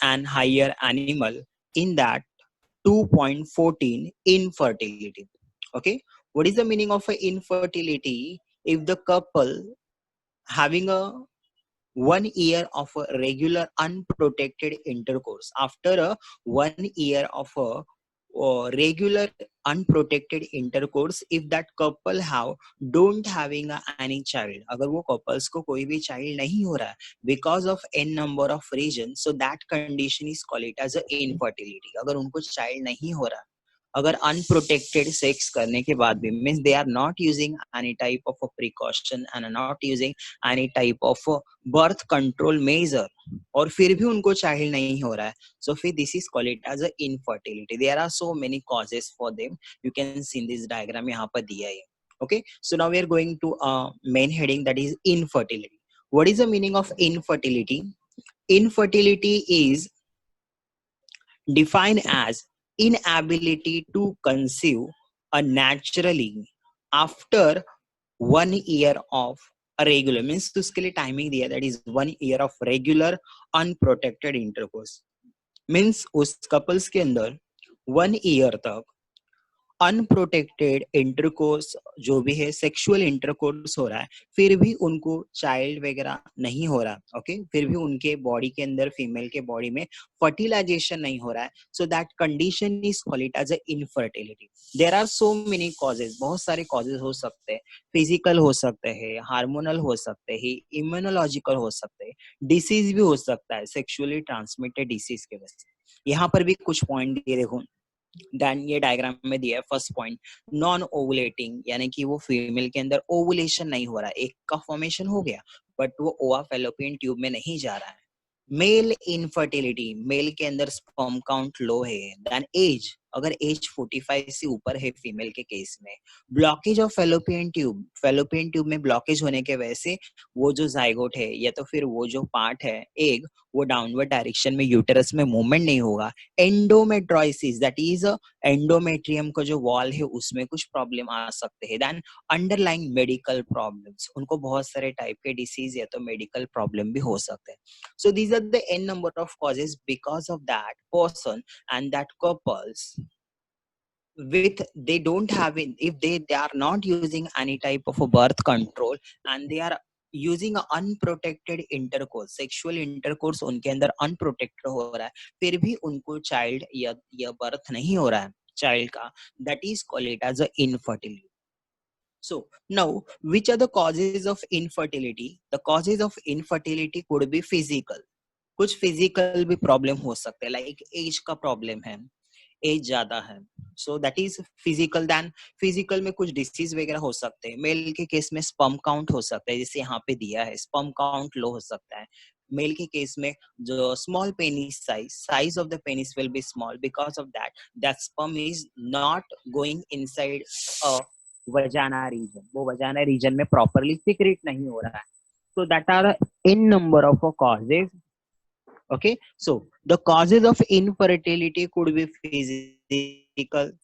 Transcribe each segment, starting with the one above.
and higher animal in that 2.14 infertility. Okay, what is the meaning of a infertility? If the couple having a 1 year of a regular unprotected intercourse, after a 1 year of a regular unprotected intercourse, if that couple have don't having any child, अगर वो couples को कोई भी child नहीं हो रहा है because of n number of reasons, so that condition is called it as a infertility. अगर उनको child नहीं हो रहा, अगर अनप्रोटेक्टेड सेक्स करने के बाद भी means they are not using any type of precaution and not using any type of birth control measure, और फिर भी उनको चाइल्ड नहीं हो रहा है, सो फिर this is called it as a infertility. There are so many causes for them, you can see in this diagram, यहाँ पर दिया है. Okay, so now we are going to main heading, that is infertility. What is the meaning of infertility? Infertility is defined as inability to conceive naturally after 1 year of a regular, means उसके लिए timing दिया, that is 1 year of regular unprotected intercourse. Means उस couples के अंदर 1 year तक unprotected intercourse जो भी है, सेक्सुअल इंटरकोर्स हो रहा है, फिर भी उनको चाइल्ड वगैरह नहीं हो रहा. ओके, फिर भी उनके बॉडी के अंदर, फीमेल के बॉडी में फर्टिलाइजेशन नहीं हो रहा है, so that condition is called it as a infertility. There are so many causes, बहुत सारे कॉजेस हो सकते हैं. फिजिकल हो सकते हैं, हार्मोनल हो सकते हैं, इम्यूनोलॉजिकल हो सकते हैं, डिसीज भी हो सकता है, सेक्सुअली ट्रांसमिटेड डिसीज के वजह से. यहाँ पर भी कुछ पॉइंट दिए देखो, देन ये डायग्राम में दिया है. फर्स्ट पॉइंट, नॉन ओवुलेटिंग, यानी कि वो फीमेल के अंदर ओवुलेशन नहीं हो रहा है, एक का फॉर्मेशन हो गया बट वो ओवा फेलोपियन ट्यूब में नहीं जा रहा है. मेल इनफर्टिलिटी, मेल के अंदर स्पर्म काउंट लो है. देन एज, अगर एज 45 से ऊपर है फीमेल के केस में. Blockage of fallopian tube, fallopian tube में ब्लॉकेज होने के वजह से वो जो जाइगोट है या तो फिर वो जो पार्ट है एग, वो डाउनवर्ड डायरेक्शन में यूटेरस में मूवमेंट नहीं होगा. एंडोमेट्रोसिस, दैट इज एंडोमेट्रियम का जो वॉल है उसमें कुछ प्रॉब्लम आ सकते हैं. देन अंडरलाइंग मेडिकल प्रॉब्लम्स, उनको बहुत सारे टाइप के डिसीज या तो मेडिकल प्रॉब्लम भी हो सकते हैं. So these are the n number of causes because of that person and that couples with they don't have in, if they are not using any type of a birth control and they are using a unprotected intercourse, sexual intercourse उनके अंदर unprotected हो रहा है, फिर भी उनको child या birth नहीं हो रहा है child का, that is called it as a infertility. So now, which are the causes of infertility? The causes of infertility could be physical. कुछ फिजिकल भी प्रॉब्लम हो सकते हैं, लाइक एज का प्रॉब्लम है, एज ज्यादा है, so that is physical. Then physical में कुछ डिसीज वगैरह हो सकते हैं. मेल के केस में स्पर्म काउंट हो सकता है, जैसे यहाँ पे दिया है, स्पर्म काउंट लो हो सकता है. मेल के केस में जो small penis size of the penis will be small, because of that sperm is not going inside a vagina region, वो वजाना रीजन में प्रॉपरली सिक्रेट नहीं हो रहा है. So that are in number of causes. Okay, so the causes of infertility could be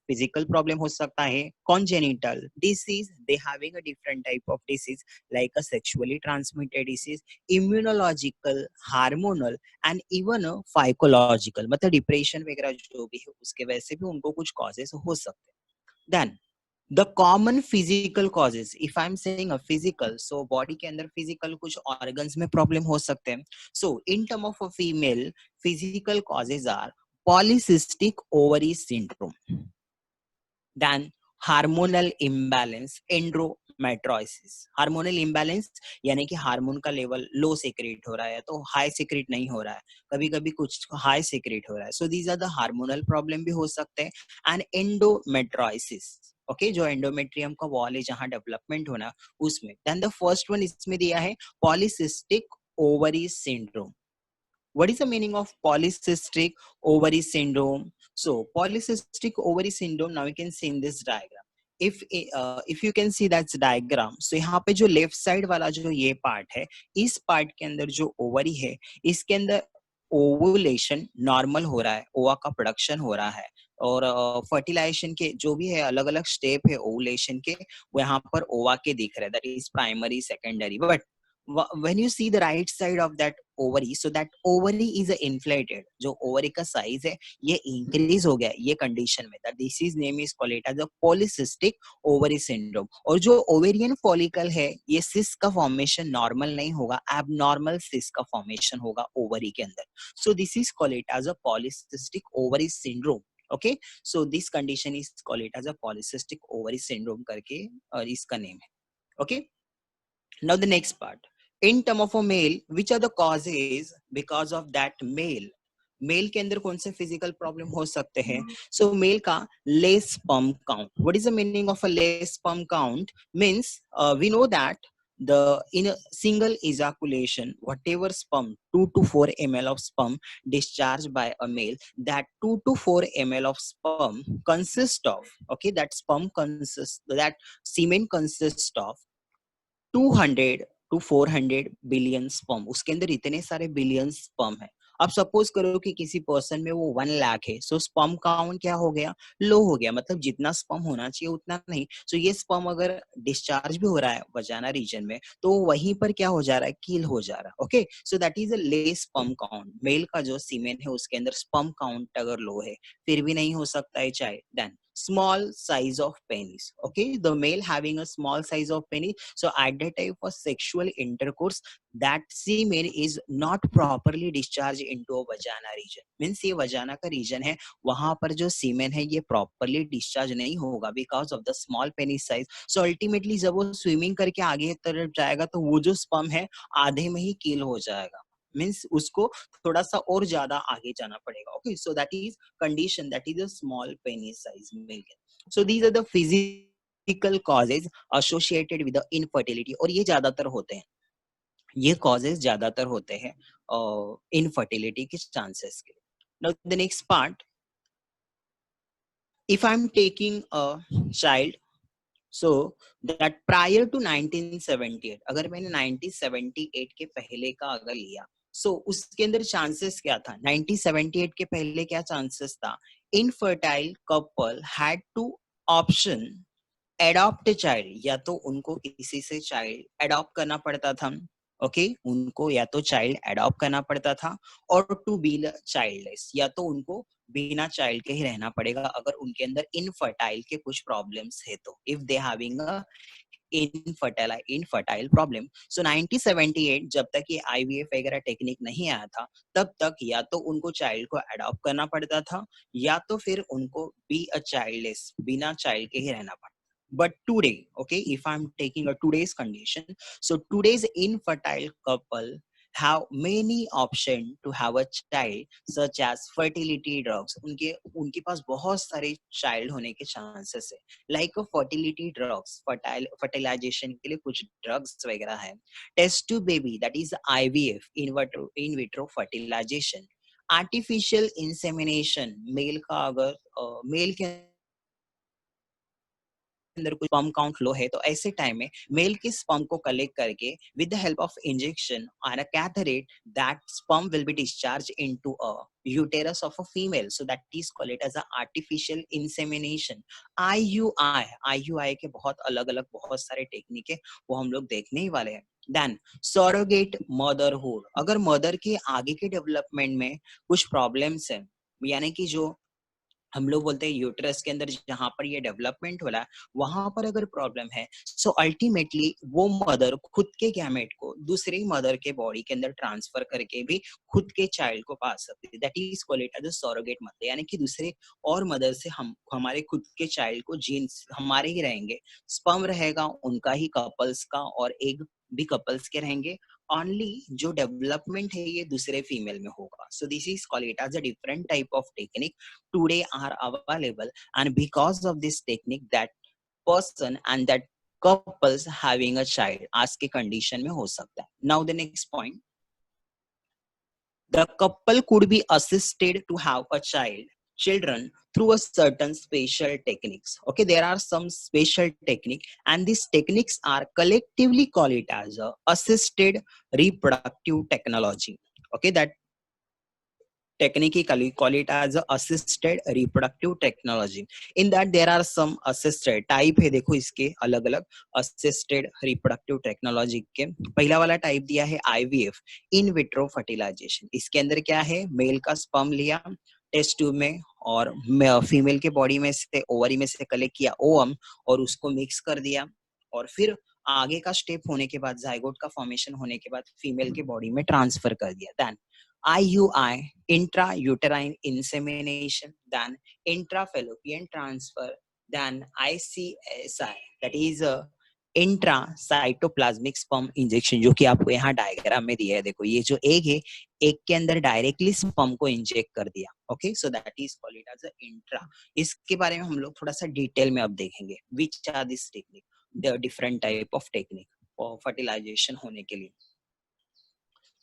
physical problem हो सकता है, congenital disease, they having a different type of disease like a sexually transmitted disease, immunological, hormonal and even a psychological, मतलब depression वगैरह जो भी है उसके वजह से भी उनको कुछ causes हो सकते हैं. Then the common physical causes, if I'm saying a physical, so body के अंदर physical कुछ organs में problem हो सकते हैं. So in term of a female, physical causes are polycystic ovary syndrome, then hormonal imbalance, endometriosis. Hormonal imbalance यानी कि hormone का लेवल लो सेक्रेट हो रहा है तो हाई सेक्रेट नहीं हो रहा है, कभी कभी कुछ हाई सेक्रेट हो रहा है, so these are the hormonal problem भी हो सकते हैं. एंड एंडोमेट्रोसिस, ओके, जो एंडोमेट्रियम का वॉल है जहां डेवलपमेंट होना उसमें. देन द फर्स्ट वन इसमें दिया है polycystic ovary syndrome. What is the meaning of polycystic ovary syndrome? So polycystic ovary syndrome, now you can see in this diagram. If you can see that diagram, so यहाँ पे जो left side वाला जो ये part है, इस part के अंदर जो ओवरी है, इसके अंदर ओवुलेशन नॉर्मल हो रहा है, ओवा का प्रोडक्शन हो रहा है, और फर्टिलाइजेशन के जो भी है अलग अलग स्टेप है ओवुलेशन के, वो यहाँ पर ओवा के दिख रहे हैं, that is primary secondary. But when you see the right side of that ovary, so that ovary is inflated, जो ovary का size है ये increase हो गया ये condition में, that disease name is called it as a polycystic ovary syndrome. और जो ovarian follicle है ये cyst का formation normal नहीं होगा, abnormal cyst का formation होगा ovary के अंदर. So this is called it as a polycystic ovary syndrome. Okay, so this condition is called it as a polycystic ovary syndrome करके इसका name है. Okay, now the next part, in term of a male, which are the causes because of that male, male के अंदर कौन से physical problem हो सकते हैं. सो मेल का less sperm count. What is the meaning of a less sperm count? Means we know that the in a single ejaculation whatever sperm 2 to 4 ml of sperm discharged by a male, that 2 to 4 ml of sperm consist of, okay, that sperm consists, that semen consists of 200 to 400 billion sperm. उसके अंदर इतने सारे billion sperm है. अब suppose करो कि किसी person में वो 1 लाख है, सो स्पर्म काउंट क्या हो गया, लो हो गया, मतलब जितना स्पर्म होना चाहिए उतना नहीं. सो ये स्पर्म अगर डिस्चार्ज भी हो रहा है वजाना रीजन में तो वहीं पर क्या हो जा रहा है, किल हो जा रहा है. ओके, सो दैट इज अ ले स्पर्म काउंट. मेल का जो सीमेन है उसके अंदर स्पर्म काउंट अगर लो है फिर भी नहीं हो सकता है चाहे. Then small size of penis. Okay, the male having a small size of penis, so at that time for sexual intercourse that semen is not properly discharged into a vagina region. Means ये vagina का region है, वहां पर जो semen है ये properly discharge नहीं होगा because of the small penis size. So ultimately जब वो swimming करके आगे तरफ जाएगा तो वो जो sperm है आधे में ही kill हो जाएगा. मीन्स उसको थोड़ा सा और ज्यादा आगे जाना पड़ेगा. Okay, so that is condition, that is a small penis size male. So these are the physical causes associated with the infertility. और ये ज्यादातर होते हैं, ये कॉजेज ज्यादातर होते हैं इनफर्टिलिटी के चांसेस के लिए. Now the next part, if I am taking a child, so that prior to 1978, अगर मैंने 1978 के पहले का अगर लिया, so उसके अंदर चांसेस क्या था, 1978 के पहले क्या चांसेस था, infertile couple had to option adopt child, या तो उनको किसी से चाइल्ड एडॉप्ट करना पड़ता था. ओके, उनको या तो चाइल्ड एडॉप्ट करना पड़ता था, और टू बी चाइल्डलेस, या तो उनको बिना चाइल्ड के ही रहना पड़ेगा अगर उनके अंदर इनफर्टाइल के कुछ प्रॉब्लम्स है तो, if they having a infertile problem. So 1978 जब तक ये आईवीएफ वगैरह टेक्निक नहीं आया था तब तक या तो उनको चाइल्ड को अडॉप्ट करना पड़ता था या तो फिर उनको बी अ चाइल्डलेस, बिना चाइल्ड के ही रहना पड़ता. But today, okay, if I'm taking a today's condition, so today's infertile couple have many options to have a child, such as fertility drugs. उनके उनके पास बहुत सारे child होने के chances है, like a fertility drugs, fertilization के लिए कुछ drugs वगैरह है. Test tube baby, that is IVF, in vitro fertilization, artificial insemination. Male का अगर मेल के अंदर कोई स्पर्म काउंट लो है तो ऐसे टाइम में मेल के स्पर्म को कलेक्ट करके with the help of injection और a catheter, that sperm will be discharge into a uterus of a female, so that is called it as a artificial insemination. IUI के बहुत अलग अलग बहुत सारे टेक्निक है, वो हम लोग देखने ही वाले हैं. देन सरोगेट मदरहुड, अगर मदर के आगे के डेवलपमेंट में कुछ प्रॉब्लम्स है, यानी कि जो हम लोग बोलते हैं यूट्रस के अंदर जहां पर ये डेवलपमेंट हो रहा है वहां पर अगर प्रॉब्लम है, सो अल्टीमेटली वो मदर खुद के गैमेट को दूसरी मदर के बॉडी के अंदर ट्रांसफर करके भी खुद के चाइल्ड को पा सकती है. That is called it as a surrogate mother, यानी कि दूसरे और मदर से हम हमारे खुद के चाइल्ड को जीन्स हमारे ही रहेंगे, स्पर्म रहेगा उनका ही कपल्स का और एग भी कपल्स के रहेंगे, ओनली जो डेवलपमेंट है ये दूसरे फीमेल में होगा. So this is called it as a different type of technique today are available, and because of this technique that person and that couples having a child आज के condition में हो सकता है. Now the next point, the couple could be assisted to have a children through a certain special techniques. Okay, there are some special technique and these techniques are collectively called it as a assisted reproductive technology. Okay, that technically call it as a assisted reproductive technology. In that there are some assisted type है, देखो इसके अलग अलग assisted reproductive technology के पहला वाला type दिया है IVF, इन विट्रो फर्टिलाइजेशन। इसके अंदर क्या है, मेल का स्पर्म लिया टेस्ट ट्यूब में और फीमेल के बॉडी में से ओवरी में से कलेक्ट किया ओवम और उसको मिक्स कर दिया और फिर आगे का स्टेप होने के बाद जाइगोट का फॉर्मेशन होने के बाद फीमेल के बॉडी में ट्रांसफर कर दिया। Then IUI, intrauterine insemination, then intrafallopian transfer, then ICSI, that is intra cytoplasmic sperm injection, जो कि आपको यहाँ डायग्राम में दिया है। देखो ये जो एग है, एग के अंदर डायरेक्टली स्पर्म को इंजेक्ट कर दिया। Okay, so that is called it as intra. इसके बारे में हम लोग थोड़ा सा डिटेल में अब देखेंगे, which are this technique, the different type of technique for fertilization होने के लिए।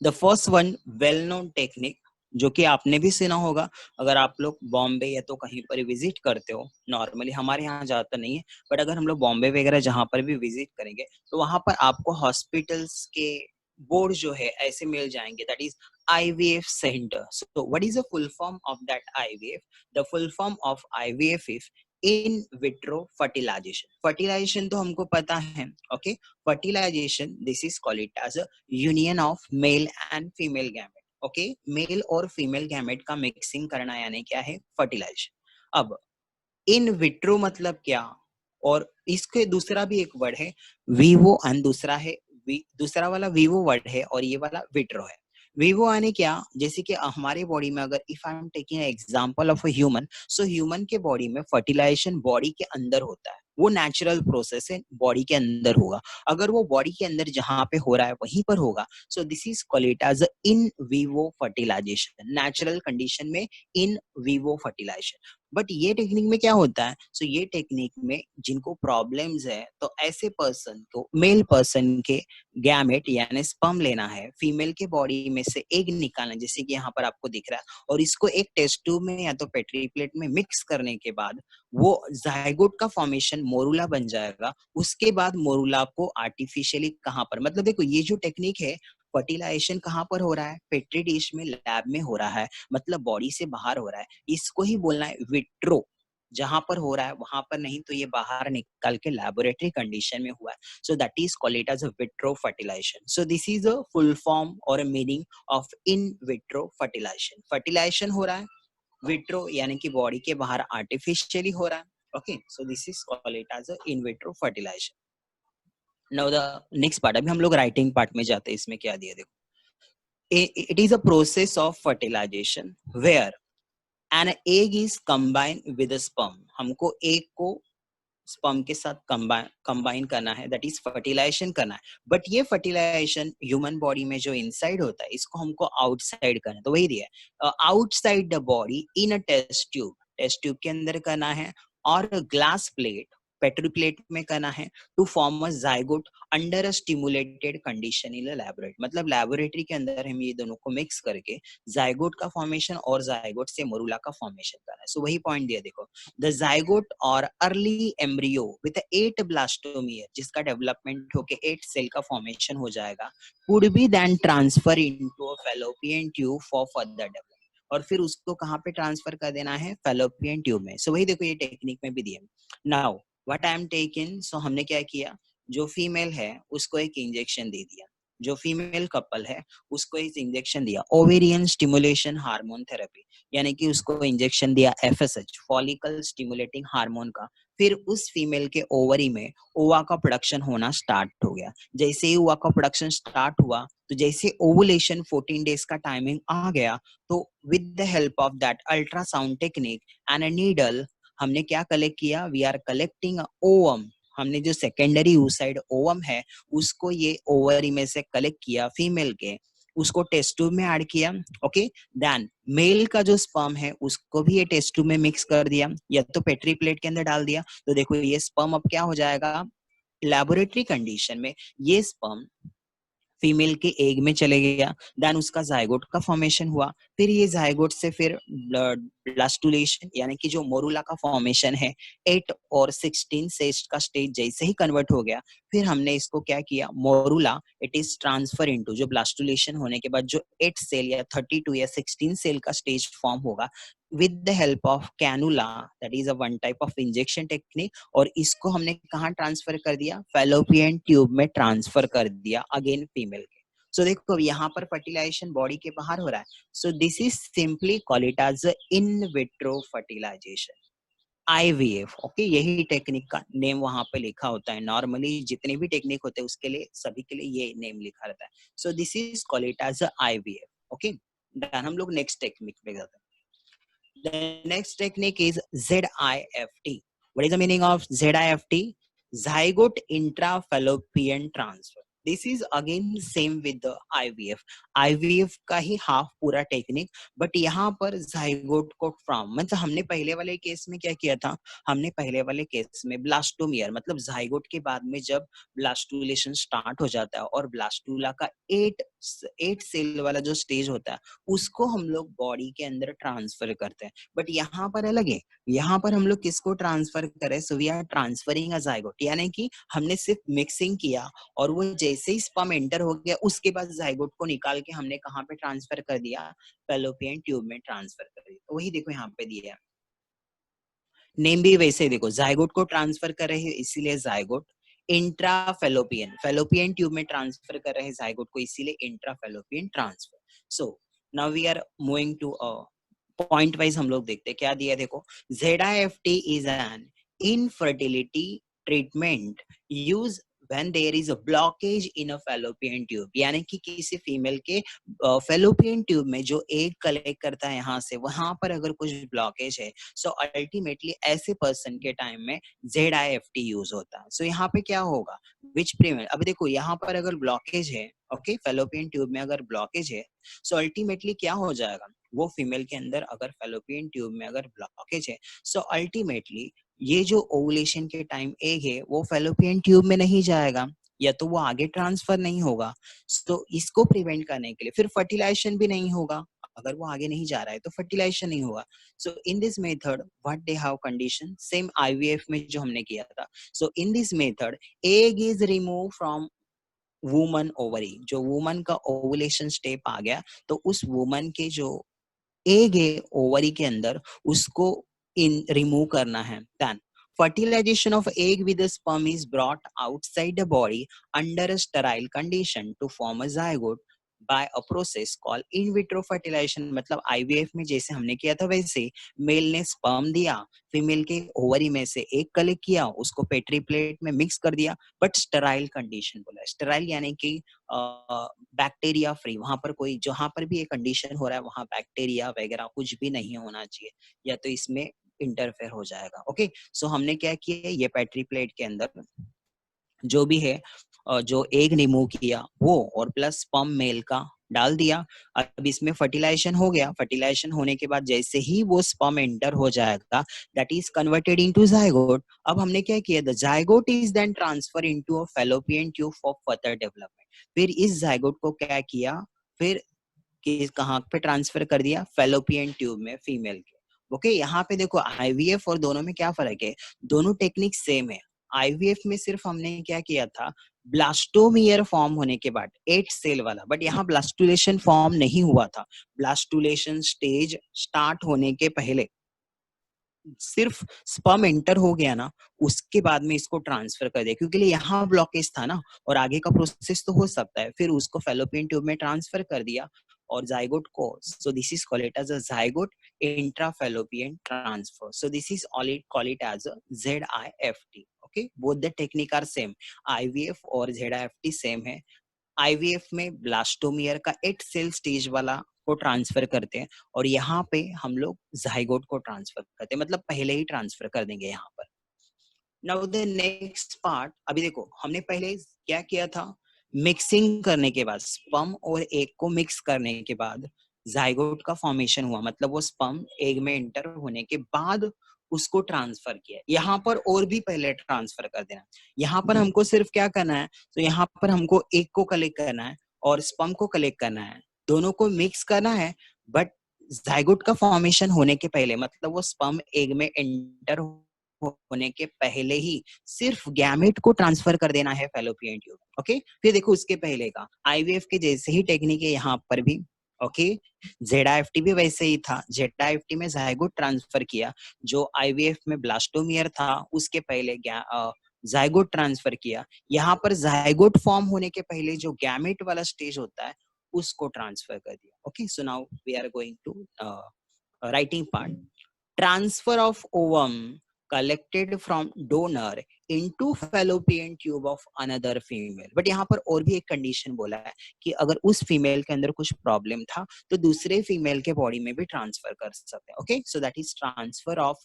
The first one well known technique, जो कि आपने भी सुना होगा अगर आप लोग बॉम्बे या तो कहीं पर विजिट करते हो। नॉर्मली हमारे यहाँ ज्यादातर नहीं है, बट अगर हम लोग बॉम्बे वगैरह जहाँ पर भी विजिट करेंगे तो वहां पर आपको हॉस्पिटल्स के बोर्ड जो है ऐसे मिल जाएंगे, that is IVF centre. So what is the full form of that IVF? The full form of IVF is in vitro fertilization. Fertilization तो हमको पता है, ओके। Fertilization, this is called it as a union of male and female gamete. Okay, male और female gamete का mixing करना यानी क्या है, फर्टिलाइजेशन। अब इन विट्रो मतलब क्या, और इसके दूसरा भी एक वर्ड है वीवो एंड दूसरा है दूसरा वाला वीवो वर्ड है और ये वाला विट्रो है। वीवो यानी क्या, जैसे कि हमारे बॉडी में अगर if I am taking example of a human, so human के बॉडी में फर्टिलाइजेशन बॉडी के अंदर होता है, वो नेचुरल प्रोसेस है, बॉडी के अंदर होगा। अगर वो बॉडी के अंदर जहां पे हो रहा है वहीं पर होगा, so this is called it as in vivo fertilization. Natural condition में इन वीवो फर्टिलाइजेशन। बट ये टेक्निक में क्या होता है, सो ये टेक्निक में जिनको प्रॉब्लम्स है, तो ऐसे पर्सन को, मेल पर्सन के गैमेट यानी स्पर्म लेना है, फीमेल के बॉडी में से एग निकालना, जैसे कि यहाँ पर आपको दिख रहा है, और इसको एक टेस्ट ट्यूब में या तो पेट्री प्लेट में मिक्स करने के बाद वो जायगोट का फॉर्मेशन मोरूला बन जाएगा। उसके बाद मोरूला को आर्टिफिशियली कहाँ पर, मतलब देखो ये जो टेक्निक है, फर्टिलाइजेशन कहाँ पर हो रहा है, पेट्री डिश में, लैब में हो रहा है, मतलब बॉडी से बाहर हो रहा है। इसको ही बोलना है विट्रो, जहां पर हो रहा है वहां पर नहीं, तो ये बाहर निकल के लैबोरेटरी कंडीशन में हुआ है। So that is called it as a vitro fertilization. So this is a full form और meaning of in vitro fertilization. Fertilization हो रहा है, विट्रो यानी कि बॉडी के बाहर आर्टिफिशियली हो रहा है। Okay, so this is called it as a in vitro fertilization. Now the next part, अभी हम लोग राइटिंग पार्ट में जाते हैं। इसमें क्या दिया, देखो, it is a process of fertilization where an egg is combined with a sperm। हमको एग को स्पर्म के साथ कंबाइन करना है, दैट इज फर्टिलाइजेशन करना है। बट ये फर्टिलाइजेशन ह्यूमन बॉडी में जो इनसाइड होता है, इसको हमको आउटसाइड करना है, तो वही दिया है, outside the body in a test tube, test tube के अंदर करना है, और ग्लास प्लेट, पेट्री प्लेट में करना है, to form a zygote under a stimulated condition in laboratory. मतलब लैबोरेटरी के अंदर हम ये दोनों को मिक्स करके जाइगोट का फॉर्मेशन और जाइगोट से मोरूला का फॉर्मेशन करना है। सो वही पॉइंट दिया, देखो, द जाइगोट और अर्ली एम्ब्रियो विद 8 ब्लास्टोमियर, जिसका डेवलपमेंट होके 8 सेल का फॉर्मेशन हो जाएगा, could be then transfer into a fallopian tube for further development. और फिर उसको कहाँ पे ट्रांसफर कर देना है, फैलोपियन ट्यूब में। सो वही देखो ये टेक्निक में भी दिया। Now what I am taking, so हमने क्या किया, जो फीमेल है उसको एक इंजेक्शन दे दिया, जो फीमेल कपल है उसको एक इंजेक्शन दिया, ओवेरियन स्टिमुलेशन हार्मोन थेरेपी, यानी कि उसको इंजेक्शन दिया FSH, फॉलिकल स्टिमुलेटिंग हार्मोन का। फिर उस फीमेल के ओवरी में ओवा का प्रोडक्शन होना स्टार्ट हो गया। जैसे ही ओवा का प्रोडक्शन स्टार्ट हुआ, तो जैसे ओवुलेशन 14 डेज का टाइमिंग आ गया, तो with the help of that ultrasound technique and a needle, हमने क्या कलेक्ट किया, वी आर कलेक्टिंग ओवम। हमने जो सेकेंडरी oocyte ओवम है उसको ये ओवरी में से कलेक्ट किया फीमेल के, उसको टेस्ट ट्यूब में ऐड किया। ओके, देन मेल का जो स्पर्म है उसको भी ये टेस्ट ट्यूब में मिक्स कर दिया, या तो पेट्री प्लेट के अंदर डाल दिया। तो देखो ये स्पर्म अब क्या हो जाएगा, लैबोरेटरी कंडीशन में ये स्पर्म फीमेल के एग में चले गया, देन उसका जाइगोट का फॉर्मेशन हुआ, फिर ये जायगोट से फिर ब्लास्टुलेशन यानी कि जो मोरुला का फॉर्मेशन है 8 और 16 से इसका स्टेज जैसे ही कन्वर्ट हो गया, फिर हमने इसको क्या किया, morula it is transfer into, जो ब्लास्टुलेशन होने के बाद जो 8 सेल या 32 या 16 सेल का स्टेज फॉर्म होगा with the help of cannula, that is a one type of injection technique, और इसको हमने कहाँ ट्रांसफर कर दिया, फैलोपियन ट्यूब में ट्रांसफर कर दिया अगेन फीमेल के। सो देखो यहाँ पर फर्टिलाइजेशन बॉडी के बाहर हो रहा है, so this is simply call it as in vitro fertilization, IVF। Okay, यही टेक्निक का नेम वहां पे लिखा होता है, नॉर्मली जितने भी टेक्निक होते हैं उसके लिए सभी के लिए ये नेम लिखा रहता है। So this is call it as IVF। Okay, done. हम लोग नेक्स्ट टेक्निक पे जाते हैं। The next technique is ZIFT. What is the meaning of ZIFT? Zygote intrafallopian transfer. This is again same with the IVF. IVF का ही half पूरा technique, but यहाँ पर zygote को फ्रॉम, मतलब हमने पहले वाले केस में क्या किया था, हमने पहले वाले केस में ब्लास्टोमियर मतलब जाइगोट के बाद में जब ब्लास्टुलेशन स्टार्ट हो जाता है और ब्लास्टुला का 8 सेल वाला जो स्टेज होता है उसको हम लोग बॉडी के अंदर ट्रांसफर करते हैं। बट यहाँ पर अलग है, यहाँ पर हम लोग किसको ट्रांसफर करें, so we are transferring a zygote, यानी कि हमने सिर्फ मिक्सिंग किया और वो जैसे ही स्पर्म एंटर हो गया उसके बाद जाइगोट को निकाल के हमने कहाँ पे ट्रांसफर कर दिया, फैलोपियन ट्यूब में ट्रांसफर कर दिया। तो वही देखो यहाँ पे दिया है, नेम भी वैसे देखो, जाइगोट को ट्रांसफर कर रहे हैं इसीलिए जाइगोट, इंट्राफेलोपियन फेलोपियन ट्यूब में ट्रांसफर कर रहे हैं जाइगोट को इसीलिए intrafallopian transfer. So now we are moving to point wise हम लोग देखते हैं क्या दिया है। देखो, ZIFT is an infertility treatment use when there is a blockage in a fallopian tube, यानी कि किसी फीमेल के फेलोपियन ट्यूब में जो एग कलेक्ट करता है यहाँ से, वहां पर अगर कुछ ब्लॉकेज है, सो अल्टीमेटली ऐसे पर्सन के टाइम में ZIFT यूज होता है। सो यहाँ पे क्या होगा, विच प्रिवेंट, अब देखो यहाँ पर अगर ब्लॉकेज है, ओके, फेलोपियन ट्यूब में अगर ब्लॉकेज है, सो अल्टीमेटली क्या हो जाएगा, वो फीमेल के अंदर अगर फेलोपियन ट्यूब में अगर ब्लॉकेज है, सो अल्टीमेटली ये जो ओवुलेशन के टाइम एग है वो फेलोपियन ट्यूब में नहीं जाएगा, या तो वो आगे ट्रांसफर नहीं होगा। तो इसको प्रिवेंट करने के लिए फिर फर्टिलाइजेशन भी नहीं होगा, अगर वो आगे नहीं जा रहा है तो फर्टिलाइजेशन नहीं होगा। So in this method what they have condition, same IVF में जो हमने किया था। So in this method egg is remove from woman ovary, जो वुमन का ओवुलेशन स्टेप आ गया तो उस वुमन के जो एग है ओवरी के अंदर उसको इन रिमूव करना है। Then fertilization of egg with the sperm is brought outside the body under a sterile condition to form a zygote by a process called in vitro fertilization। मतलब IVF में जैसे हमने किया था वैसे मेल ने स्पर्म दिया, फीमेल के ओवरी में से एग कलेक्ट किया, उसको पेट्री प्लेट में मिक्स कर दिया, बट स्टेराइल कंडीशन बोला, स्टेराइल यानी कि बैक्टीरिया फ्री, वहां पर कोई जहां पर भी ये कंडीशन हो रहा है वहां बैक्टीरिया वगैरह कुछ भी नहीं होना चाहिए, या तो इसमें इंटरफेयर हो जाएगा। ओके, सो हमने क्या किया, ये पेट्री प्लेट के अंदर जो भी है जो एग रिमूव किया वो और प्लस स्पर्म मेल का डाल दिया। अब इसमें फर्टिलाइजेशन हो गया, फर्टिलाइजेशन होने के बाद जैसे ही वो स्पर्म एंटर हो जाएगा that is converted into zygote. अब हमने क्या किया, the zygote is then transfer into a fallopian tube for further development. फिर इस जाइगोट को क्या किया, फिर कहाँ पे ट्रांसफर कर दिया, फेलोपियन ट्यूब में फीमेल के। ओके, यहाँ पे देखो IVF और दोनों में क्या फर्क है, दोनों टेक्निक सेम है। IVF में सिर्फ हमने क्या किया था, ब्लास्टोमियर फॉर्म होने के बाद 8 सेल वाला, बट यहाँ ब्लास्टुलेशन फॉर्म नहीं हुआ था, ब्लास्टुलेशन स्टेज स्टार्ट होने के पहले सिर्फ स्पर्म एंटर हो गया ना उसके बाद में इसको ट्रांसफर कर दिया, क्योंकि यहाँ ब्लॉकेज था ना और आगे का प्रोसेस तो हो सकता है, फिर उसको फेलोपियन ट्यूब में ट्रांसफर कर दिया और जाइगोट को, so this is called it as a zygote intrafallopian transfer. So this is call it as a ZIFT। Okay, both the technique are same, IVF और ZIFT सेम है। IVF में blastomere का 8 cell stage वाला को transfer करते हैं और यहाँ पे हम लोग जाइगोट को ट्रांसफर करते हैं, मतलब पहले ही ट्रांसफर कर देंगे यहाँ पर। नाउ द नेक्स्ट पार्ट, अभी देखो हमने पहले क्या किया था, मिक्सिंग करने के बाद स्पर्म और एग को मिक्स करने के बाद जाइगोट का फॉर्मेशन हुआ, मतलब वो स्पर्म एग में एंटर होने के बाद उसको ट्रांसफर किया। यहाँ पर और भी पहले ट्रांसफर कर देना, यहाँ पर हमको सिर्फ क्या करना है, तो यहाँ पर हमको एग को कलेक्ट करना है और स्पर्म को कलेक्ट करना है, दोनों को मिक्स करना है, बट जाइगोट का फॉर्मेशन होने के पहले, मतलब वो स्पर्म एग में एंटर होने के पहले ही सिर्फ गैमेट को ट्रांसफर कर देना है फैलोपियन ट्यूब। ओके, फिर देखो उसके पहले का आईवीएफ के जैसे ही टेक्निक है यहाँ पर भी। ओके, जेडाएफटी भी वैसे ही था। जेडाएफटी में जाइगोट ट्रांसफर किया, जो आईवीएफ में ब्लास्टोमियर था उसके पहले जाइगोट ट्रांसफर किया। यहाँ पर जाइगोट फॉर्म होने के पहले जो गैमेट वाला स्टेज होता है उसको ट्रांसफर कर दिया। Okay, so now we are going to writing part. Transfer of ovum collected from donor into fallopian tube of another female। But यहाँ पर और भी एक कंडीशन बोला है कि अगर उस फीमेल के अंदर कुछ प्रॉब्लम था तो दूसरे फीमेल के बॉडी में भी ट्रांसफर कर सकते हैं। Okay, so that is transfer of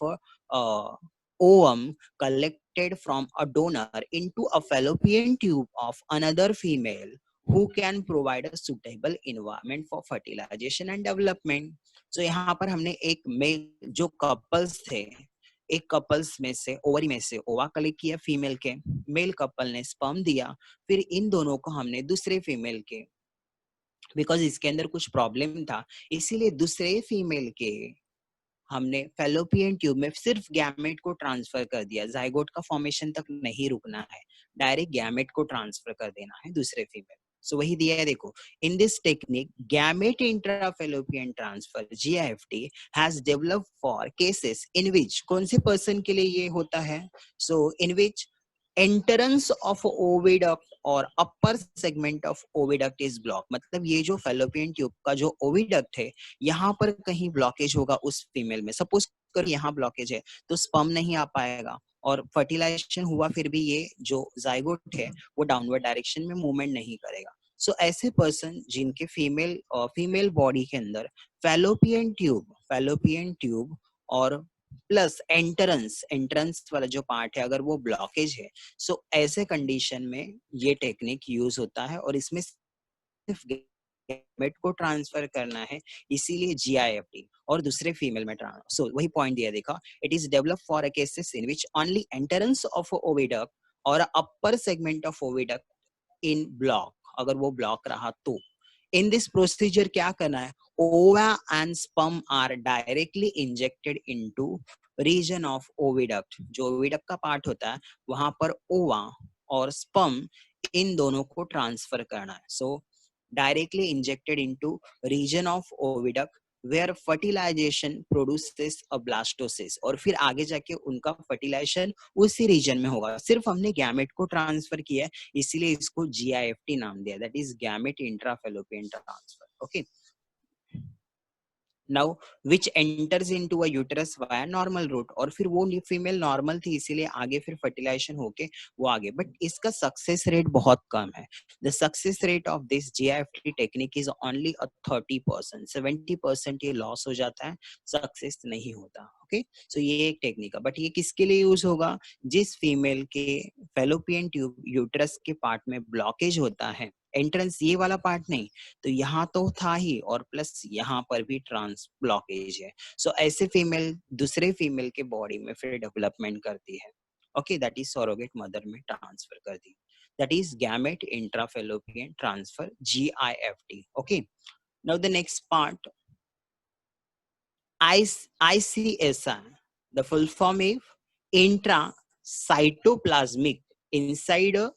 ovum collected from a donor into a fallopian tube of another female who can provide a suitable environment for fertilization and development। so यहाँ पर हमने एक mail जो couples थे, एक couples में से ovary में से ओवा कलेक्ट किया फीमेल के, मेल कपल ने स्पर्म दिया, फिर इन दोनों को हमने दूसरे फीमेल के, बिकॉज इसके अंदर कुछ प्रॉब्लम था इसीलिए दूसरे फीमेल के हमने फैलोपियन ट्यूब में सिर्फ गैमेट को ट्रांसफर कर दिया। जाइगोट का फॉर्मेशन तक नहीं रुकना है, डायरेक्ट गैमेट को ट्रांसफर कर देना है दूसरे फीमेल। सो वही दिया है देखो, in this technique gamete intrafallopian transfer GIFT has developed for cases in which, कौन से पर्सन के लिए ये होता है? So in which entrance of oviduct और upper segment of oviduct is block. मतलब ये जो फैलोपियन ट्यूब का जो ओविडक्ट है यहाँ पर कहीं ब्लॉकेज होगा उस फीमेल में। सपोज कर यहाँ ब्लॉकेज है तो स्पर्म नहीं आ पाएगा और फर्टिलाइजेशन हुआ फिर भी ये जो जाइगोट है वो डाउनवर्ड डायरेक्शन में मूवमेंट नहीं करेगा। सो ऐसे पर्सन जिनके फीमेल बॉडी के अंदर फैलोपियन ट्यूब और प्लस एंट्रेंस वाला जो पार्ट है अगर वो ब्लॉकेज है, सो ऐसे कंडीशन में ये टेक्निक यूज होता है और इसमें सिर्फ गैमेट को ट्रांसफर करना है, इसीलिए जीआईएफटी और दूसरे फीमेल में ट्रांसफर। सो वही पॉइंट दिया देखा, it is develop for a cases in which only entrance of oviduct और upper segment of oviduct in block, अगर वो ब्लॉक रहा तो इन दिस प्रोसीजर क्या करना है, ova and sperm are directly injected into region of oviduct. जो oviduct का पार्ट होता है वहां पर ओवा और स्पर्म इन दोनों को ट्रांसफर करना है। So directly injected into region of oviduct where fertilization produces a blastocyst, और फिर आगे जाके उनका फर्टिलाइजेशन उसी रीजन में होगा। सिर्फ हमने गैमेट को ट्रांसफर किया है इसीलिए इसको जीआईएफटी नाम दिया, that is gamete intrafallopian transfer. Okay, now which enters into a uterus via normal route, और फिर वो फीमेल नॉर्मल थी इसीलिए आगे फिर फर्टिलाइजेशन होके वो आगे, बट इसका सक्सेस रेट बहुत कम है। The success rate of this GIFT technique is only 30%, 70% ये लॉस हो जाता है, सक्सेस नहीं होता। ओके, सो ये एक टेक्निक है, बट ये किसके लिए यूज होगा? जिस फीमेल के फैलोपियन ट्यूब यूटेरस के पार्ट में ब्लॉकेज होता है, एंट्रेंस ये वाला पार्ट नहीं, तो यहाँ तो था ही और प्लस यहाँ पर भी ट्रांस ब्लॉकेज है। सो ऐसे फीमेल दूसरे फीमेल के बॉडी में फिर डेवलपमेंट करती है। Okay, that is surrogate mother में ट्रांसफर कर दी, that is gamete intrafallopian transfer GIFT। Okay, now the next part ICSI, the full form is intracytoplasmic inside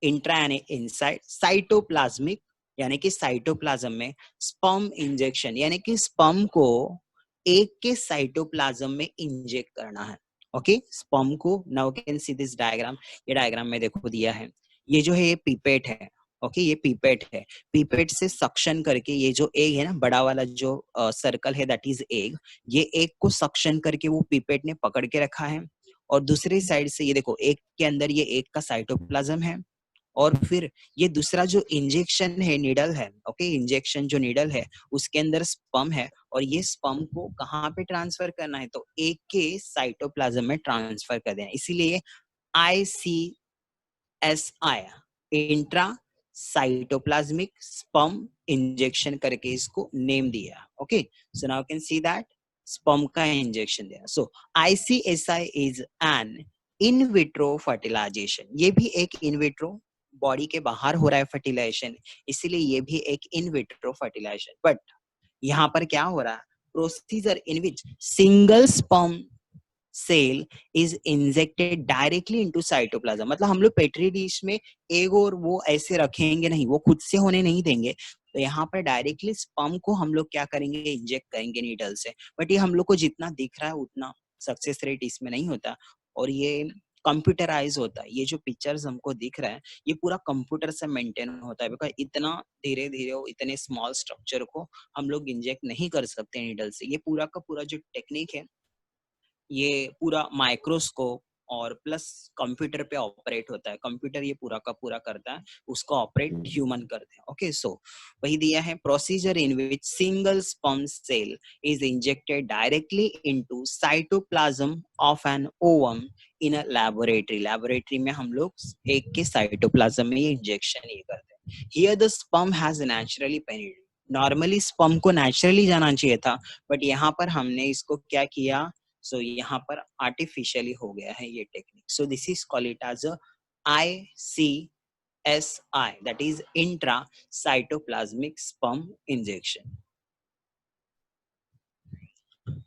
intra यानी इनसाइड, साइटोप्लाज्मिक यानी कि साइटोप्लाज्म में स्पर्म इंजेक्शन, यानी कि स्पर्म को एक के साइटोप्लाज्म में इंजेक्ट करना है। ओके, स्पर्म को, now can see this diagram, ये डायग्राम में देखो दिया है, ये जो है ये पीपेट है। ओके, ये पीपेट है, पीपेट से सक्शन करके ये जो एग है ना, बड़ा वाला जो सर्कल है दैट इज एग, ये एग को सक्शन करके वो पीपेट ने पकड़ के रखा है, और दूसरी साइड से ये देखो एग के अंदर ये एग का साइटोप्लाज्म है, और फिर ये दूसरा जो इंजेक्शन है, नीडल है। ओके, इंजेक्शन जो नीडल है उसके अंदर स्पर्म है, और ये स्पर्म को कहाँ पे ट्रांसफर करना है, तो एक के साइटोप्लाज्म में ट्रांसफर कर देना, इसीलिए ICSI, intra cytoplasmic sperm injection करके इसको नेम दिया। Okay, so now can see that sperm का इंजेक्शन दिया। So ICSI is an in vitro fertilization, ये भी एक इन विट्रो, बॉडी के बाहर हो रहा है फर्टिलाइजेशन, इसीलिए ये भी एक इन विट्रो फर्टिलाइजेशन, बट यहाँ पर क्या हो रहा है, procedure in which single sperm cell is injected directly into cytoplasm, मतलब हम लोग पेट्री डिश में एग और वो ऐसे रखेंगे नहीं, वो खुद से होने नहीं देंगे, तो यहाँ पर डायरेक्टली स्पर्म को हम लोग क्या करेंगे, इंजेक्ट करेंगे नीडल से। बट ये हम लोग को जितना दिख रहा है उतना सक्सेस रेट इसमें नहीं होता, और ये कंप्यूटराइज होता है। ये जो पिक्चर्स हमको दिख रहा है ये पूरा कंप्यूटर से मेंटेन होता है, बिकॉज इतना धीरे धीरे इतने स्मॉल स्ट्रक्चर को हम लोग इंजेक्ट नहीं कर सकते नीडल से। ये पूरा का पूरा जो टेक्निक है ये पूरा माइक्रोस्कोप और प्लस कंप्यूटर पे ऑपरेट होता है, कंप्यूटर ये पूरा का पूरा करता है, उसको ऑपरेट ह्यूमन करते हैं। ओके, सो वही दिया है, procedure in which single sperm cell is injected directly into cytoplasm of an ovum in a laboratory. Laboratory में हम लोग एक के साइटोप्लाज्म में ये इंजेक्शन ये करते हैं। Here the sperm has naturally penetrated, normally sperm को नेचुरली जाना चाहिए था, बट यहाँ पर हमने इसको क्या किया, सो यहाँ पर आर्टिफिशियली हो गया है ये technique. So this is called it as a ICSI, that is intracytoplasmic sperm injection.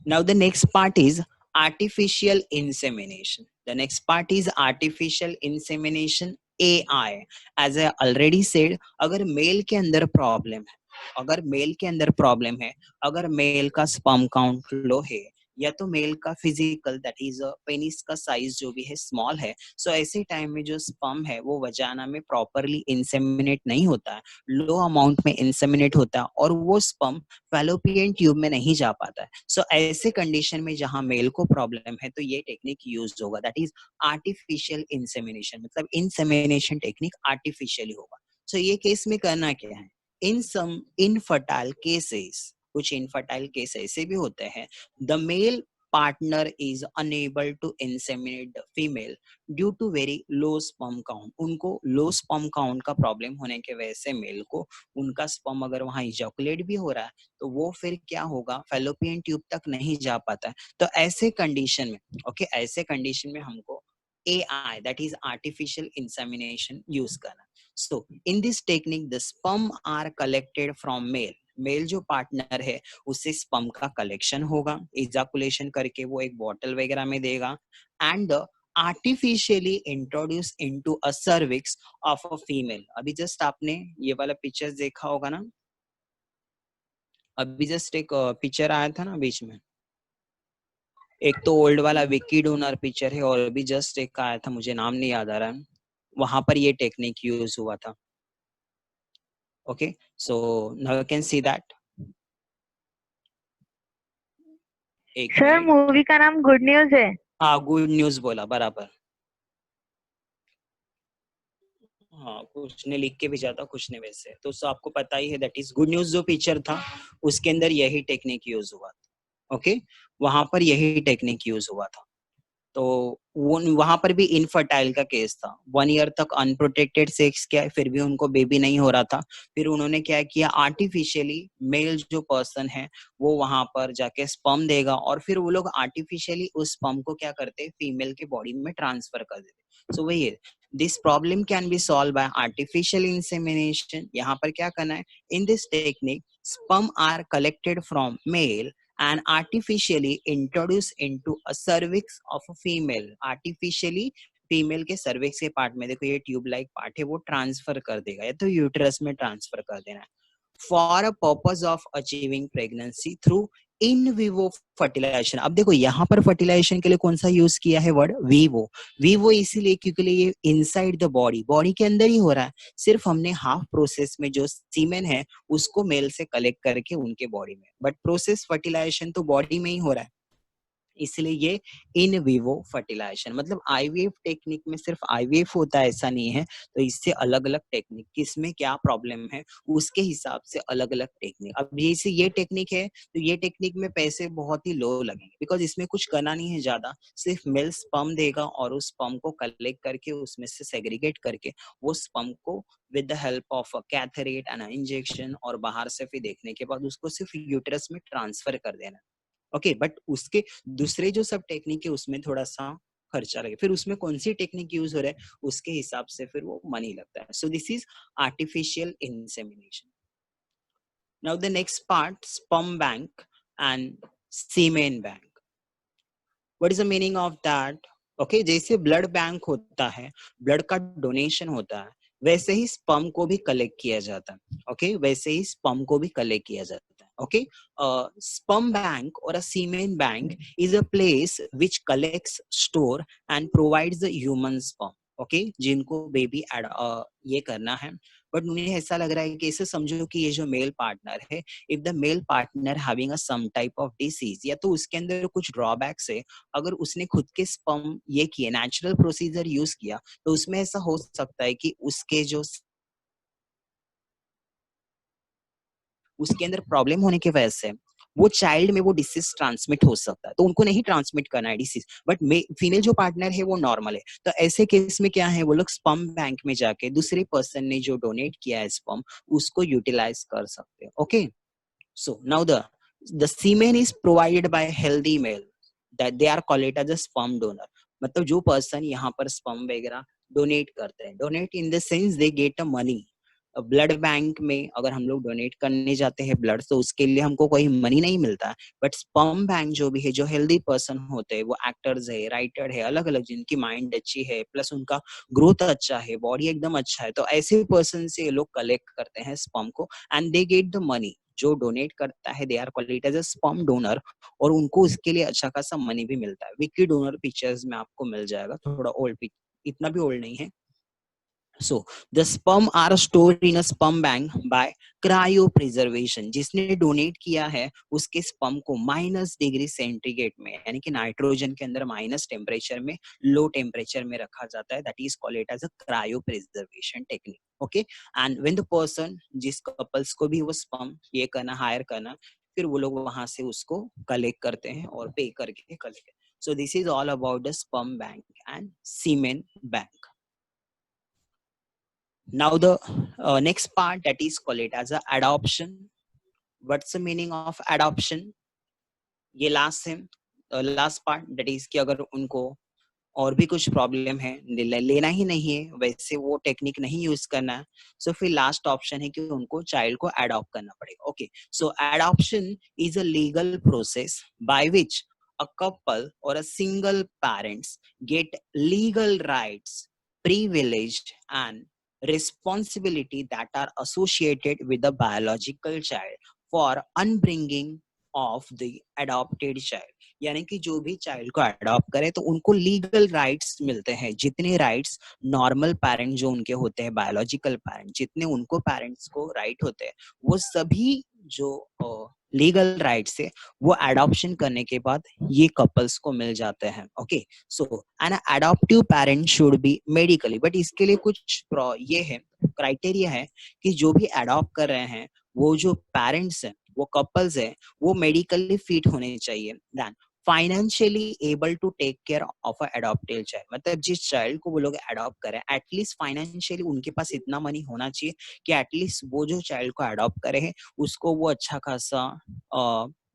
Now the next part is artificial insemination. The next part is artificial insemination, AI. As I already said, अगर mail के अंदर problem है, अगर mail के अंदर problem है, अगर mail का स्पर्म काउंट लो है, या तो मेल का फिजिकल दैट इज पेनिस का साइज जो भी है स्मॉल है, सो ऐसे टाइम में जो स्पर्म है वो वजाना में प्रॉपरली इंसेमिनेट नहीं होता है, लो अमाउंट में इंसेमिनेट होता है, और वो स्पर्म फैलोपियन ट्यूब में नहीं जा पाता है। सो ऐसे कंडीशन में जहां मेल को प्रॉब्लम है तो ये टेक्निक यूज होगा, दैट इज आर्टिफिशियल इंसेमिनेशन, मतलब इंसेमिनेशन टेक्निक आर्टिफिशियली होगा। सो ये केस में करना क्या है, इन सम इनफर्टाइल केसेस, कुछ इनफर्टाइल केस ऐसे भी होते हैं, the male partner is unable to inseminate the female due to very low sperm count. उनको लो स्पर्म काउंट का प्रॉब्लम होने के वजह से मेल को उनका स्पर्म अगर वहां इजैकुलेट भी हो रहा है तो वो फिर क्या होगा, फैलोपियन ट्यूब तक नहीं जा पाता है। तो ऐसे कंडीशन में, ओके, ऐसे कंडीशन में हमको AI, that is artificial insemination use करना। So in this technique the sperm are collected from male, male जो पार्टनर है उससे स्पर्म का कलेक्शन होगा, इजाकुलेशन करके वो एक बॉटल वगैरह में देगा, and artificially introduce into a cervix of a female. अभी जस्ट आपने ये वाला पिक्चर देखा होगा ना, अभी जस्ट एक पिक्चर आया था ना बीच में, एक तो ओल्ड वाला विकी डोनर पिक्चर है, और अभी जस्ट एक आया था, मुझे नाम नहीं याद आ रहा है, वहां पर ये टेक्निक यूज हुआ था। Okay, so now you can see that. एक सर मिनट, मूवी का नाम गुड न्यूज है। हाँ गुड न्यूज बोला बराबर, हाँ कुछ ने लिख के भेजा था, कुछ ने वैसे, तो आपको पता ही है दैट इज गुड न्यूज। जो पिक्चर था उसके अंदर यही टेक्निक यूज हुआ था। ओके, वहां पर यही टेक्निक यूज हुआ था। तो वो वहां पर भी इनफर्टाइल का केस था, 1 ईयर तक अनप्रोटेक्टेड सेक्स किया फिर भी उनको बेबी नहीं हो रहा था। फिर उन्होंने क्या किया, आर्टिफिशियली मेल जो पर्सन है वो वहां पर जाके स्पर्म देगा, और फिर वो लोग आर्टिफिशियली उस स्पर्म को क्या करते, फीमेल के बॉडी में ट्रांसफर कर देते। सो वही है, this problem can be solve by artificial insemination. यहाँ पर क्या करना है, इन this technique sperm are collected from male and artificially introduced into a cervix of a female। artificially female के सर्विक्स के पार्ट में देखो ये ट्यूब लाइक पार्ट है वो ट्रांसफर कर देगा, या तो यूट्रस में ट्रांसफर कर देना है, for a purpose of achieving pregnancy through in vivo fertilization. अब देखो यहाँ पर फर्टिलाइजेशन के लिए कौन सा यूज किया है वर्ड, विवो। विवो इसीलिए क्योंकि ये इनसाइड द बॉडी, बॉडी के अंदर ही हो रहा है, सिर्फ हमने हाफ प्रोसेस में जो सीमेन है उसको मेल से कलेक्ट करके उनके बॉडी में, बट प्रोसेस फर्टिलाइजेशन तो बॉडी में ही हो रहा है, इसलिए ये इन विवो फर्टिलाइजेशन। मतलब आईवीएफ टेक्निक में सिर्फ आईवीएफ होता है ऐसा नहीं है, तो इससे अलग अलग टेक्निक, किसमें क्या प्रॉब्लम है उसके हिसाब से अलग अलग टेक्निक। अब जैसे ये टेक्निक है तो ये टेक्निक में पैसे बहुत ही लो लगेंगे, बिकॉज इसमें कुछ करना नहीं है ज्यादा, सिर्फ मेल स्पर्म देगा और उस स्पर्म को कलेक्ट करके उसमें से सेग्रीगेट करके वो स्पर्म को with the help of catheter and injection और बाहर से फिर देखने के बाद उसको सिर्फ यूट्रस में ट्रांसफर कर देना। ओके, बट उसके दूसरे जो सब टेक्निक है उसमें थोड़ा सा खर्चा लगे, फिर उसमें कौन सी टेक्निक यूज हो रहा है उसके हिसाब से फिर वो मनी लगता है। So this is artificial insemination. Now the next part, sperm bank and semen bank. What is the meaning of that? Okay, जैसे ब्लड बैंक होता है, ब्लड का डोनेशन होता है, वैसे ही स्पर्म को भी कलेक्ट किया जाता है. ओके, वैसे ही स्पर्म को भी कलेक्ट किया जाता है. Okay, sperm bank or a semen bank is a place which collects, store and provides the human sperm. Okay, जिनको बेबी ये करना है, बट उन्हें ऐसा लग रहा है कि ऐसे समझो कि ये जो मेल पार्टनर है, if the male partner having a some type of disease, या तो उसके अंदर कुछ ड्रॉबैक्स है, अगर उसने खुद के स्पर्म ये किए, नेचुरल प्रोसीजर यूज किया, तो उसमें ऐसा हो सकता है कि उसके अंदर प्रॉब्लम होने की वजह से वो चाइल्ड में वो डिसीज ट्रांसमिट हो सकता है. तो उनको नहीं ट्रांसमिट करना है डिसीज, बट फीमेल जो पार्टनर है वो नॉर्मल है. तो ऐसे केस में क्या है, वो लोग स्पर्म बैंक में जाके दूसरे पर्सन ने जो डोनेट किया है स्पर्म, उसको यूटिलाइज कर सकते हैं. Okay, so now the semen is provided by healthy male, that they are called it as a sperm donor. मतलब जो पर्सन यहाँ पर स्पर्म वगैरह डोनेट करते हैं, donate in the sense they get a money. Blood bank में अगर हम लोग डोनेट करने जाते हैं ब्लड, तो उसके लिए हमको कोई मनी नहीं मिलता, बट स्पर्म बैंक जो भी है, जो हेल्दी पर्सन होते हैं, वो एक्टर्स है, राइटर है, अलग अलग, जिनकी माइंड अच्छी है, प्लस उनका ग्रोथ अच्छा है, बॉडी एकदम अच्छा है, तो ऐसे पर्सन से ये लोग कलेक्ट करते हैं स्पर्म को, and they get the money. जो डोनेट करता है, they are called it as a sperm donor, और उनको उसके लिए अच्छा खासा मनी भी मिलता है. विकी डोनर पिक्चर्स में आपको मिल जाएगा, थोड़ा ओल्ड पिक, इतना भी ओल्ड नहीं है. So the sperm are stored in a sperm bank by cryopreservation. जिसने डोनेट किया है उसके स्पर्म को -डिग्री सेंटीग्रेड में, यानी कि नाइट्रोजन के अंदर माइनस टेम्परेचर में, लो टेम्परेचर में रखा जाता है. That is called it as a cryopreservation technique. Okay, and when the person, जिस कपल्स को भी वो स्पर्म ये करना, हायर करना, फिर वो लोग वहां से उसको कलेक्ट करते हैं और पे करके collect. So this is all about the sperm bank and semen bank. Now the next part, that is called it as a adoption. What's the meaning of adoption? ये लास्ट है, last part, that is कि अगर उनको और भी कुछ problem है, लेना ही नहीं है, वैसे वो टेक्निक नहीं यूज करना है, सो फिर लास्ट ऑप्शन है कि उनको चाइल्ड को अडॉप्ट करना पड़ेगा. Okay, so adoption is a legal process by which a couple or a single parents get legal rights, privilege and responsibility that are associated with the biological child for unbringing of the adopted child. यानी कि जो भी child को adopt करे, तो उनको legal rights मिलते हैं, जितने राइट्स नॉर्मल पेरेंट जो उनके होते हैं, बायोलॉजिकल पेरेंट, जितने उनको पेरेंट्स को राइट होते हैं, वो सभी जो लीगल राइट्स है, वो एडॉप्शन करने के बाद ये कपल्स को मिल जाते हैं. Okay, so an adoptive parent should be medically, but इसके लिए कुछ ये है, क्राइटेरिया है कि जो भी अडॉप्ट कर रहे हैं, वो जो पेरेंट्स हैं, वो कपल्स है, वो मेडिकली फिट होने चाहिए. Then financially able to take care of a adopted child, मतलब जिस चाइल्ड को वो लोग अडॉप्ट करें, एटलीस्ट फाइनेंशियली उनके पास इतना मनी होना चाहिए कि एटलीस्ट वो जो चाइल्ड को अडॉप्ट करे है, उसको वो अच्छा खासा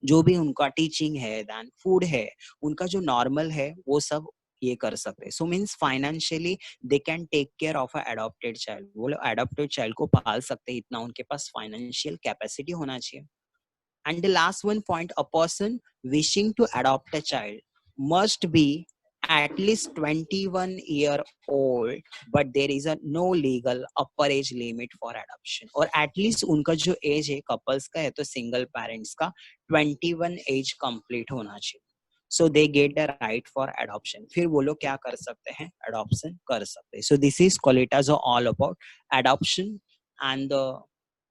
जो भी उनका टीचिंग है, देन फूड है, उनका जो नॉर्मल है, वो सब ये कर सकते हैं. So means financially they can take care of a adopted child, वो लोग अडॉप्टेड चाइल्ड को पाल सकते हैं, इतना उनके पास फाइनेंशियल कैपेसिटी होना चाहिए. And the last one point, a person wishing to adopt a child must be at least 21-year old, but there is a no legal upper age limit for adoption. और at least उनका जो as है couples का है, तो single parents का 21 as complete होना चाहिए. So they get the right for adoption. फिर वो लोग क्या कर सकते हैं, adoption कर सकते हैं. So this is called it as all about adoption and the